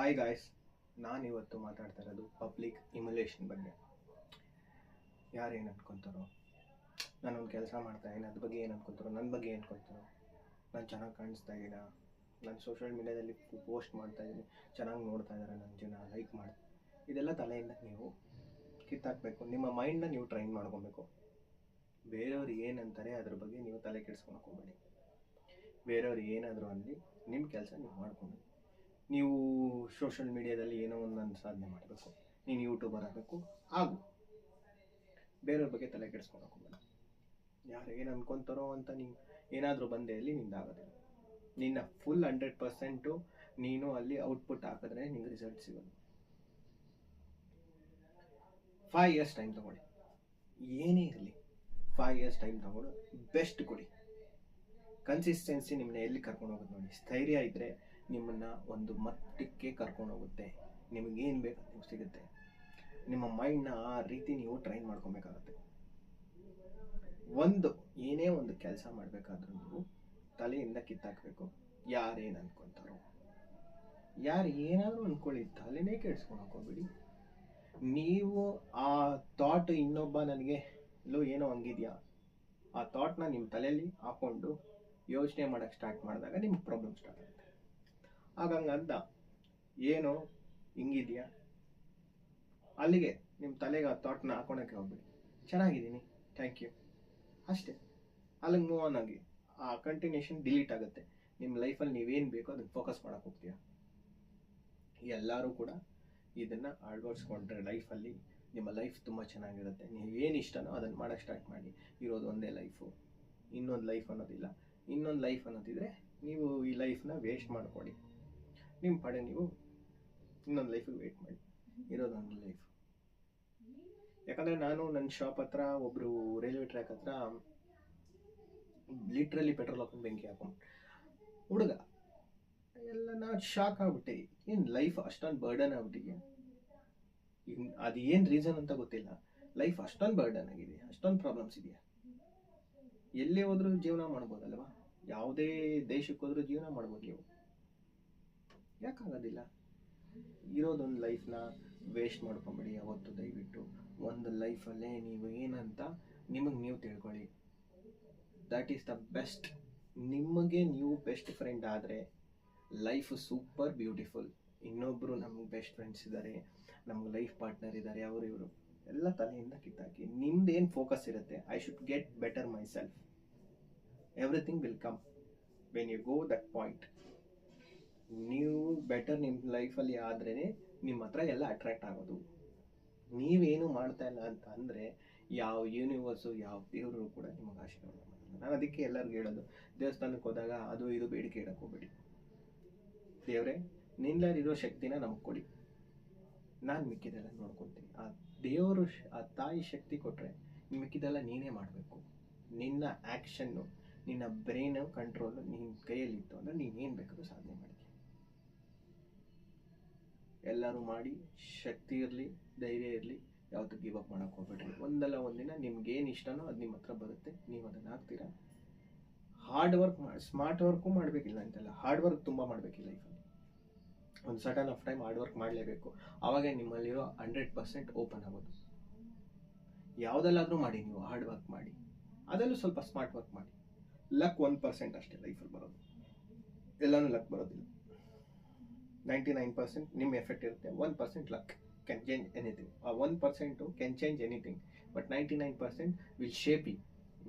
Hi guys, ನಾನು ಇವತ್ತು ಮಾತಾಡ್ತಾ ಇರೋದು ಪಬ್ಲಿಕ್ ಇಮ್ಯುಲೇಷನ್ ಬಗ್ಗೆ. ಯಾರೇನು ಅನ್ಕೊತಾರೋ, ನಾನೊಂದು ಕೆಲಸ ಮಾಡ್ತಾಯಿದ್ದೀನಿ ಅದ್ರ ಬಗ್ಗೆ ಏನು ಅನ್ಕೊತಾರೋ, ನನ್ನ ಬಗ್ಗೆ ಏನು ಅನ್ಕೊತಾರೋ, ನಾನು ಚೆನ್ನಾಗಿ ಕಾಣಿಸ್ತಾ ಇದ್ದೀನ, ನಾನು ಸೋಷಿಯಲ್ ಮೀಡ್ಯಾದಲ್ಲಿ ಪೋಸ್ಟ್ ಮಾಡ್ತಾಯಿದ್ದೀನಿ, ಚೆನ್ನಾಗಿ ನೋಡ್ತಾ ಇದ್ದಾರೆ ನನ್ನ ಜನ, ಲೈಕ್ ಮಾಡಿ, ಇದೆಲ್ಲ ತಲೆಯಿಂದ ನೀವು ಕಿತ್ತಾಕಬೇಕು. ನಿಮ್ಮ ಮೈಂಡ್ನ ನೀವು ಟ್ರೈನ್ ಮಾಡ್ಕೊಬೇಕು. ಬೇರೆಯವ್ರು ಏನಂತಾರೆ ಅದ್ರ ಬಗ್ಗೆ ನೀವು ತಲೆ ಕೆಡಿಸ್ಕೊಳಕ್ಕೆ ಹೋಗಬೇಡಿ. ಬೇರೆಯವ್ರು ಏನಾದರೂ ಅನ್ನಲಿ, ನಿಮ್ಮ ಕೆಲಸ ನೀವು ಮಾಡ್ಕೊಂಡು ನೀವು ಸೋಷಿಯಲ್ ಮೀಡ್ಯಾದಲ್ಲಿ ಏನೋ ಒಂದೊಂದು ಸಾಧನೆ ಮಾಡಬೇಕು. ನೀನು ಯೂಟ್ಯೂಬರ್ ಆಗಬೇಕು, ಆಗು. ಬೇರೆಯವ್ರ ಬಗ್ಗೆ ತಲೆ ಕೆಡಿಸ್ಕೊಳಕ್ಕೆ ಹೋಗಬೇಡ. ಯಾರು ಏನು ಅನ್ಕೊತಾರೋ ಅಂತ ನೀವು ಏನಾದರೂ ಬಂದೆ ಅಲ್ಲಿ ನಿಂದಾಗೋದಿಲ್ಲ. ನಿನ್ನ ಫುಲ್ 100% ನೀನು ಅಲ್ಲಿ ಔಟ್ಪುಟ್ ಹಾಕಿದ್ರೆ ನಿಂಗೆ ರಿಸಲ್ಟ್ ಸಿಗೋದು. 5 years ಟೈಮ್ ತೊಗೊಳ್ಳಿ, ಏನೇ ಇರಲಿ 5 years ಟೈಮ್ ತೊಗೊಂಡು ಬೆಸ್ಟ್ ಕೊಡಿ. ಕನ್ಸಿಸ್ಟೆನ್ಸಿ ನಿಮ್ಮನ್ನ ಎಲ್ಲಿ ಕರ್ಕೊಂಡು ಹೋಗುತ್ತೆ ನೋಡಿ. ಸ್ಥೈರ್ಯ ಇದ್ದರೆ ನಿಮ್ಮನ್ನು ಒಂದು ಮಟ್ಟಕ್ಕೆ ಕರ್ಕೊಂಡು ಹೋಗುತ್ತೆ. ನಿಮಗೇನು ಬೇಕು ಅದು ಸಿಗುತ್ತೆ. ನಿಮ್ಮ ಮೈಂಡ್ನ ಆ ರೀತಿ ನೀವು ಟ್ರೈನ್ ಮಾಡ್ಕೊಬೇಕಾಗತ್ತೆ. ಏನೇ ಒಂದು ಕೆಲಸ ಮಾಡಬೇಕಾದ್ರೂ ನೀವು ತಲೆಯಿಂದ ಕಿತ್ತಾಕಬೇಕು. ಯಾರೇನು ಅನ್ಕೊತಾರೋ, ಯಾರು ಏನಾದರೂ ಅಂದ್ಕೊಳ್ಳಿ, ತಲೆನೇ ಕೆಡಿಸ್ಕೊಳಕ್ಕೆ ಹೋಗ್ಬೇಡಿ. ನೀವು ಆ ಥಾಟ್ ಇನ್ನೊಬ್ಬ ನನಗೆ ಏನೋ ಹಂಗಿದೆಯಾ, ಆ ಥಾಟ್ನ ನಿಮ್ಮ ತಲೆಯಲ್ಲಿ ಹಾಕ್ಕೊಂಡು ಯೋಚನೆ ಮಾಡೋಕ್ಕೆ ಸ್ಟಾರ್ಟ್ ಮಾಡಿದಾಗ ನಿಮ್ಗೆ ಪ್ರಾಬ್ಲಮ್ ಸ್ಟಾರ್ಟ್ ಆಗುತ್ತೆ. ಆಗಂಗಂತ ಏನೋ ಹಿಂಗಿದೆಯಾ ಅಲ್ಲಿಗೆ ನಿಮ್ಮ ತಲೆಗೆ ಆ ಥಾಟ್ನ ಹಾಕೊಳಕ್ಕೆ ಹೋಗ್ಬೇಡಿ. ಚೆನ್ನಾಗಿದ್ದೀನಿ, ಥ್ಯಾಂಕ್ ಯು, ಅಷ್ಟೇ. ಅಲ್ಲಿಗೆ ಮೂವ್ ಆನ್ ಆಗಿ ಆ ಕಂಟಿನ್ಯೂಷನ್ ಡಿಲೀಟ್ ಆಗುತ್ತೆ. ನಿಮ್ಮ ಲೈಫಲ್ಲಿ ನೀವೇನು ಬೇಕೋ ಅದನ್ನು ಫೋಕಸ್ ಮಾಡೋಕ್ಕೆ ಹೋಗ್ತೀಯ. ಎಲ್ಲರೂ ಕೂಡ ಇದನ್ನು ಅಳವಡಿಸ್ಕೊಂಡ್ರೆ ಲೈಫಲ್ಲಿ ನಿಮ್ಮ ಲೈಫ್ ತುಂಬ ಚೆನ್ನಾಗಿರುತ್ತೆ. ನೀವು ಏನು ಇಷ್ಟನೋ ಅದನ್ನು ಮಾಡೋಕ್ಕೆ ಸ್ಟಾರ್ಟ್ ಮಾಡಿ. ಇರೋದು ಒಂದೇ ಲೈಫು, ಇನ್ನೊಂದು ಲೈಫ್ ಅನ್ನೋದಿಲ್ಲ. ಇನ್ನೊಂದು ಲೈಫ್ ಅನ್ನೋದಿದ್ರೆ ನೀವು ಈ ಲೈಫ್ನ ವೇಸ್ಟ್ ಮಾಡಿಕೊಡಿ. ನಿಮ್ಮ ಪಡೆ ನೀವು ಇನ್ನೊಂದು ಲೈಫಿಗೆ ವೇಟ್ ಮಾಡಿ. ಇರೋದೊಂದು ಲೈಫ್. ಯಾಕಂದರೆ ನಾನು ನನ್ನ ಶಾಪ್ ಹತ್ರ ಒಬ್ಬರು ರೈಲ್ವೆ ಟ್ರ್ಯಾಕ್ ಹತ್ರ ಲಿಟ್ರಲಿ ಪೆಟ್ರೋಲ್ ಹಾಕೊಂಡು ಬೆಂಕಿ ಹಾಕೊಂಡು ಹುಡುಗ ಎಲ್ಲ ನಾನು ಶಾಕ್ ಆಗ್ಬಿಟ್ಟೆ. ಏನು ಲೈಫ್ ಅಷ್ಟೊಂದು ಬರ್ಡನ್ ಆಗ್ಬಿಟ್ಟಿದೆ. ಅದು ಏನು ರೀಸನ್ ಅಂತ ಗೊತ್ತಿಲ್ಲ. ಲೈಫ್ ಅಷ್ಟೊಂದು ಬರ್ಡನ್ ಆಗಿದೆ, ಅಷ್ಟೊಂದು ಪ್ರಾಬ್ಲಮ್ಸ್ ಇದೆಯಾ. ಎಲ್ಲೇ ಹೋದ್ರೂ ಜೀವನ ಮಾಡ್ಬೋದಲ್ವಾ? ಯಾವುದೇ ದೇಶಕ್ಕೆ ಹೋದ್ರೂ ಜೀವನ ಮಾಡ್ಬೋದು ನೀವು. ಯಾಕಾಗೋದಿಲ್ಲ? ಇರೋದೊಂದು ಲೈಫ್ನ ವೇಸ್ಟ್ ಮಾಡ್ಕೊಂಬೇಡಿ ಯಾವತ್ತು. ದಯವಿಟ್ಟು ಒಂದು ಲೈಫಲ್ಲೇ ನೀವು ಏನಂತ ನಿಮಗೆ ನೀವು ತಿಳ್ಕೊಳ್ಳಿ. That is the best. ನಿಮಗೆ ನೀವು ಬೆಸ್ಟ್ ಫ್ರೆಂಡ್ ಆದರೆ ಲೈಫ್ ಸೂಪರ್ ಬ್ಯೂಟಿಫುಲ್. ಇನ್ನೊಬ್ಬರು ನಮಗೆ ಬೆಸ್ಟ್ ಫ್ರೆಂಡ್ಸ್ ಇದ್ದಾರೆ, ನಮ್ಗೆ ಲೈಫ್ ಪಾರ್ಟ್ನರ್ ಇದ್ದಾರೆ, ಅವರು ಇವರು ಎಲ್ಲ ತಲೆಯಿಂದ ಕಿತ್ತಾಕಿ ನಿಮ್ದೇನು ಫೋಕಸ್ ಇರುತ್ತೆ, I should get better myself. Everything will come when you go that point. ನೀವು ಬೆಟರ್ ನಿಮ್ಮ ಲೈಫಲ್ಲಿ ಆದ್ರೇ ನಿಮ್ಮ ಹತ್ರ ಎಲ್ಲ ಅಟ್ರ್ಯಾಕ್ಟ್ ಆಗೋದು. ನೀವೇನು ಮಾಡ್ತಾ ಇಲ್ಲ ಅಂತ ಅಂದರೆ ಯಾವ ಯೂನಿವರ್ಸು, ಯಾವ ದೇವರು ಕೂಡ ನಿಮಗೆ ಆಶೀರ್ವಾದ ಮಾಡೋಲ್ಲ. ನಾನು ಅದಕ್ಕೆ ಎಲ್ಲರಿಗೂ ಹೇಳೋದು, ದೇವಸ್ಥಾನಕ್ಕೆ ಹೋದಾಗ ಅದು ಇದು ಬೇಡಿಕೆ ಇಡಕ್ಕೆ ಹೋಗ್ಬೇಡಿ. ದೇವರೇ, ನಿನ್ನಲ್ಲಿರೋ ಶಕ್ತಿನ ನಮಗೆ ಕೊಡಿ, ನಾನು ಮಿಕ್ಕಿದೆಲ್ಲ ನೋಡ್ಕೊತೀನಿ. ಆ ದೇವರು, ಆ ತಾಯಿ ಶಕ್ತಿ ಕೊಟ್ಟರೆ ಮಿಕ್ಕಿದೆಲ್ಲ ನೀನೇ ಮಾಡಬೇಕು. ನಿನ್ನ ಆ್ಯಕ್ಷನ್ನು, ನಿನ್ನ ಬ್ರೈನು ಕಂಟ್ರೋಲು ನಿನ್ನ ಕೈಯಲ್ಲಿತ್ತು ಅಂದರೆ ನೀನೇನು ಬೇಕಾದ್ರೂ ಸಾಧನೆ ಮಾಡಿ. ಎಲ್ಲರೂ ಮಾಡಿ, ಶಕ್ತಿ ಇರಲಿ, ಧೈರ್ಯ ಇರಲಿ, ಯಾವತ್ತೂ ಗಿವ್ ಅಪ್ ಮಾಡೋಕ್ಕೆ ಹೋಗ್ಬೇಡ್ರಿ. ಒಂದಲ್ಲ ಒಂದಿನ ನಿಮ್ಗೇನು ಇಷ್ಟನೋ ಅದು ನಿಮ್ಮ ಹತ್ರ ಬರುತ್ತೆ, ನೀವು ಅದನ್ನು ಹಾಕ್ತೀರಾ. ಹಾರ್ಡ್ ವರ್ಕ್ ಮಾಡಿ, ಸ್ಮಾರ್ಟ್ ವರ್ಕು ಮಾಡಬೇಕಿಲ್ಲ ಅಂತೆಲ್ಲ, ಹಾರ್ಡ್ ವರ್ಕ್ ತುಂಬ ಮಾಡಬೇಕಿಲ್ಲ ಲೈಫಲ್ಲಿ. ಒಂದು certain of time hard work ಮಾಡಲೇಬೇಕು. ಆವಾಗ ನಿಮ್ಮಲ್ಲಿರೋ 100% ಓಪನ್ ಆಗೋದು. ಯಾವುದಲ್ಲಾದರೂ ಮಾಡಿ, ನೀವು ಹಾರ್ಡ್ ವರ್ಕ್ ಮಾಡಿ, ಅದರಲ್ಲೂ ಸ್ವಲ್ಪ ಸ್ಮಾರ್ಟ್ ವರ್ಕ್ ಮಾಡಿ. ಲಕ್ 1% ಅಷ್ಟೇ ಲೈಫಲ್ಲಿ ಬರೋದು, ಎಲ್ಲನೂ ಲಕ್ ಬರೋದಿಲ್ಲ. 99% ನಿಮ್ಮ ಎಫೆಕ್ಟ್ ಇರುತ್ತೆ, 1% ಲಕ್ ಕ್ಯಾನ್ ಚೇಂಜ್ ಎನಿಥಿಂಗ್. ಆ 1% can change anything, but 99% will shape you.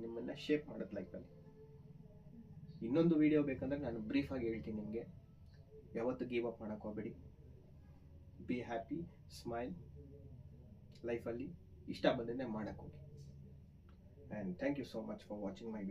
ನಿಮ್ಮನ್ನು ಶೇಪ್ ಮಾಡೋದು ಲೈಫಲ್ಲಿ. ಇನ್ನೊಂದು ವಿಡಿಯೋ ಬೇಕಂದ್ರೆ ನಾನು ಬ್ರೀಫಾಗಿ ಹೇಳ್ತೀನಿ ನಿಮಗೆ. ಯಾವತ್ತು ಗಿವ್ ಅಪ್ ಮಾಡೋಕ್ಕೆ ಹೋಗಬೇಡಿ. Be happy, smile. ಲೈಫಲ್ಲಿ ಇಷ್ಟ ಬಂದಿದ್ದೆ ಮಾಡೋಕ್ಕೆ ಹೋಗಿ. And thank you so much for watching my